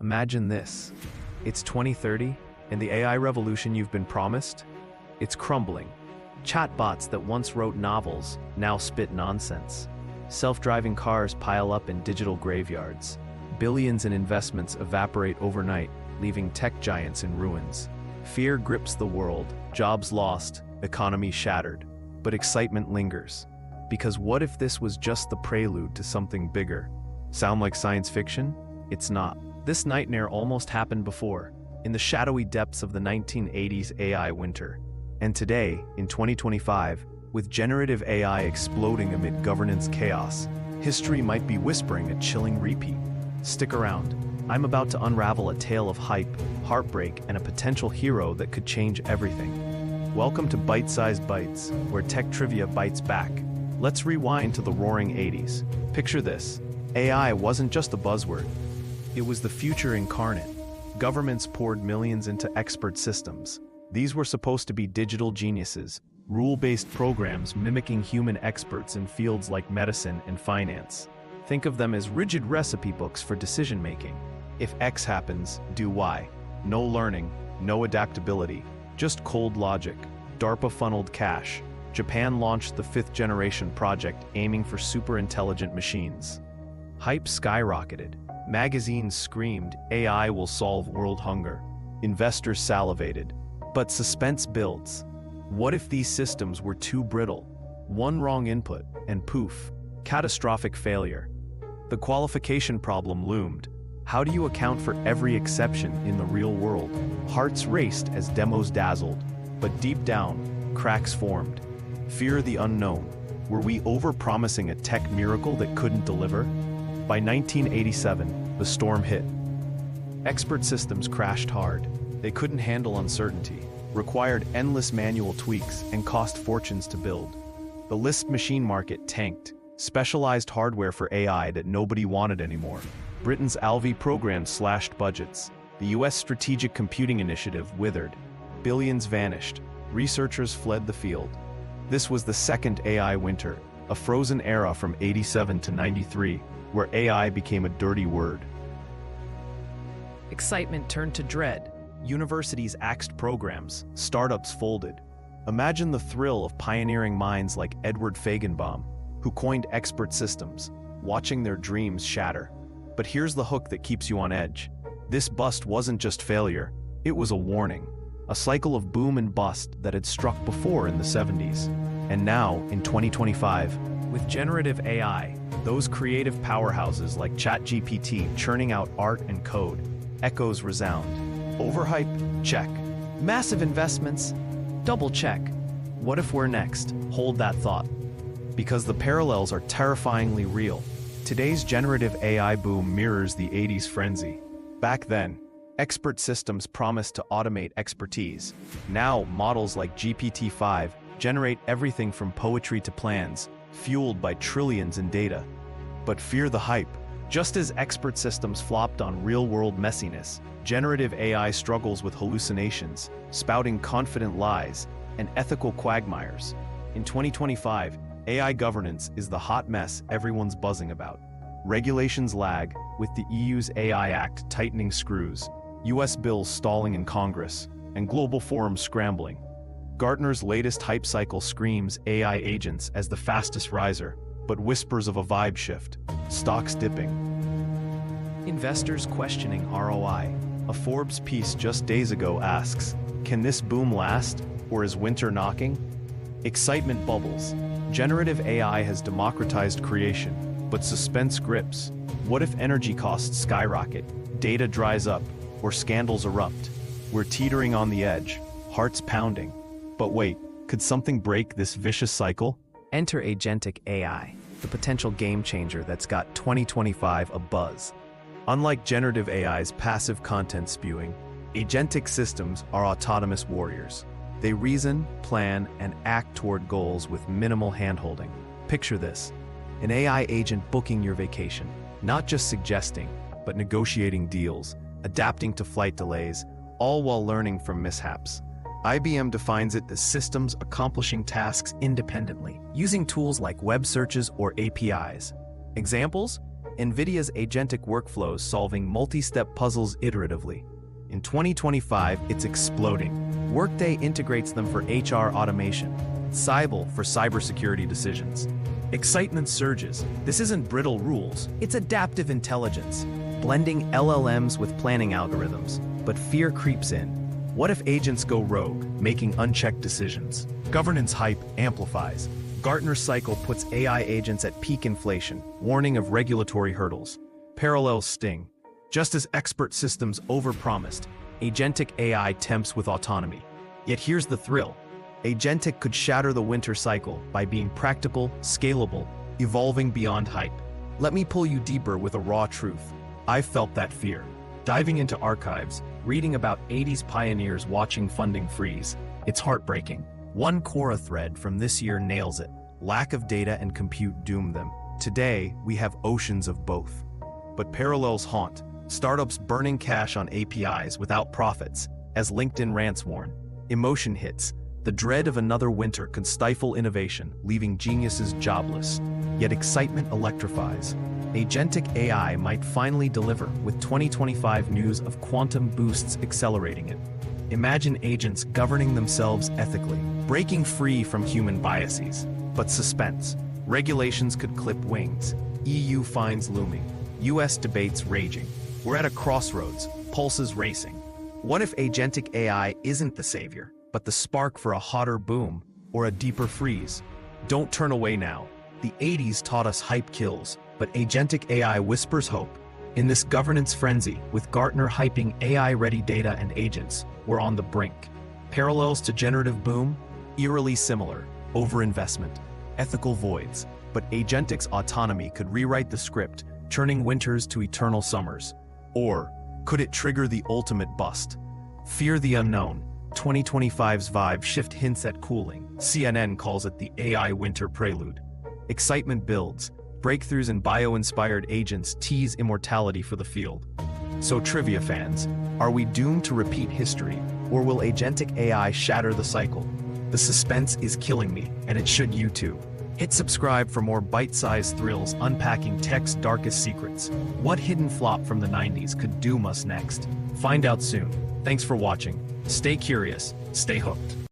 Imagine this. It's 2030, and the AI revolution you've been promised? It's crumbling. Chatbots that once wrote novels now spit nonsense. Self-driving cars pile up in digital graveyards. Billions in investments evaporate overnight, leaving tech giants in ruins. Fear grips the world, jobs lost, economy shattered. But excitement lingers. Because what if this was just the prelude to something bigger? Sound like science fiction? It's not. This nightmare almost happened before, in the shadowy depths of the 1980s AI winter. And today, in 2025, with generative AI exploding amid governance chaos, history might be whispering a chilling repeat. Stick around. I'm about to unravel a tale of hype, heartbreak, and a potential hero that could change everything. Welcome to Byte-Sized Bytes, where tech trivia bites back. Let's rewind to the roaring 80s. Picture this. AI wasn't just a buzzword. It was the future incarnate. Governments poured millions into expert systems. These were supposed to be digital geniuses, rule-based programs mimicking human experts in fields like medicine and finance. Think of them as rigid recipe books for decision-making. If X happens, do Y. No learning, no adaptability, just cold logic. DARPA funneled cash. Japan launched the 5th generation project aiming for super-intelligent machines. Hype skyrocketed. Magazines screamed, AI will solve world hunger. Investors salivated. But suspense builds. What if these systems were too brittle? One wrong input, and poof, catastrophic failure. The qualification problem loomed. How do you account for every exception in the real world? Hearts raced as demos dazzled, but deep down, cracks formed. Fear the unknown. Were we over-promising a tech miracle that couldn't deliver? By 1987, the storm hit. Expert systems crashed hard. They couldn't handle uncertainty, required endless manual tweaks, and cost fortunes to build. The Lisp machine market tanked, specialized hardware for AI that nobody wanted anymore. Britain's Alvey program slashed budgets. The US Strategic Computing Initiative withered. Billions vanished. Researchers fled the field. This was the second AI winter, a frozen era from 87 to 93. Where AI became a dirty word. Excitement turned to dread. Universities axed programs, startups folded. Imagine the thrill of pioneering minds like Edward Feigenbaum, who coined expert systems, watching their dreams shatter. But here's the hook that keeps you on edge. This bust wasn't just failure, it was a warning. A cycle of boom and bust that had struck before in the 70s. And now, in 2025, with generative AI, those creative powerhouses like ChatGPT churning out art and code, echoes resound. Overhyped? Check. Massive investments? Double check. What if we're next? Hold that thought. Because the parallels are terrifyingly real. Today's generative AI boom mirrors the 80s frenzy. Back then, expert systems promised to automate expertise. Now, models like GPT-5 generate everything from poetry to plans, fueled by trillions in data. But fear the hype. Just as expert systems flopped on real-world messiness, generative AI struggles with hallucinations, spouting confident lies, and ethical quagmires. In 2025, AI governance is the hot mess everyone's buzzing about. Regulations lag, with the EU's AI Act tightening screws, US bills stalling in Congress, and global forums scrambling. Gartner's latest hype cycle screams AI agents as the fastest riser, but whispers of a vibe shift, stocks dipping. Investors questioning ROI. A Forbes piece just days ago asks, can this boom last, or is winter knocking? Excitement bubbles. Generative AI has democratized creation, but suspense grips. What if energy costs skyrocket, data dries up, or scandals erupt? We're teetering on the edge, hearts pounding. But wait, could something break this vicious cycle? Enter agentic AI, the potential game changer that's got 2025 abuzz. Unlike generative AI's passive content spewing, agentic systems are autonomous warriors. They reason, plan, and act toward goals with minimal handholding. Picture this: an AI agent booking your vacation, not just suggesting, but negotiating deals, adapting to flight delays, all while learning from mishaps. IBM defines it as systems accomplishing tasks independently, using tools like web searches or APIs. Examples? NVIDIA's agentic workflows solving multi-step puzzles iteratively. In 2025, it's exploding. Workday integrates them for HR automation, Siebel for cybersecurity decisions. Excitement surges. This isn't brittle rules, it's adaptive intelligence, blending LLMs with planning algorithms. But fear creeps in. What if agents go rogue, making unchecked decisions? Governance hype amplifies. Gartner's cycle puts AI agents at peak inflation, warning of regulatory hurdles. Parallels sting. Just as expert systems overpromised, agentic AI tempts with autonomy. Yet here's the thrill. Agentic could shatter the winter cycle by being practical, scalable, evolving beyond hype. Let me pull you deeper with a raw truth. I've felt that fear. Diving into archives, reading about 80s pioneers watching funding freeze. It's heartbreaking. One Quora thread from this year nails it. Lack of data and compute doom them. Today, we have oceans of both. But parallels haunt. Startups burning cash on APIs without profits, as LinkedIn rants warn. Emotion hits. The dread of another winter can stifle innovation, leaving geniuses jobless. Yet excitement electrifies. Agentic AI might finally deliver, with 2025 news of quantum boosts accelerating it. Imagine agents governing themselves ethically, breaking free from human biases. But suspense. Regulations could clip wings. EU fines looming. US debates raging. We're at a crossroads, pulses racing. What if agentic AI isn't the savior, but the spark for a hotter boom or a deeper freeze? Don't turn away now. The 80s taught us hype kills, but agentic AI whispers hope. In this governance frenzy, with Gartner hyping AI-ready data and agents, we're on the brink. Parallels to generative boom? Eerily similar. Overinvestment. Ethical voids. But agentic's autonomy could rewrite the script, turning winters to eternal summers. Or could it trigger the ultimate bust? Fear the unknown. 2025's vibe shift hints at cooling. CNN calls it the AI winter prelude. Excitement builds. Breakthroughs in bio-inspired agents tease immortality for the field. So trivia fans, are we doomed to repeat history, or will agentic AI shatter the cycle? The suspense is killing me, and it should you too. Hit subscribe for more bite-sized thrills unpacking tech's darkest secrets. What hidden flop from the 90s could doom us next? Find out soon. Thanks for watching. Stay curious, stay hooked.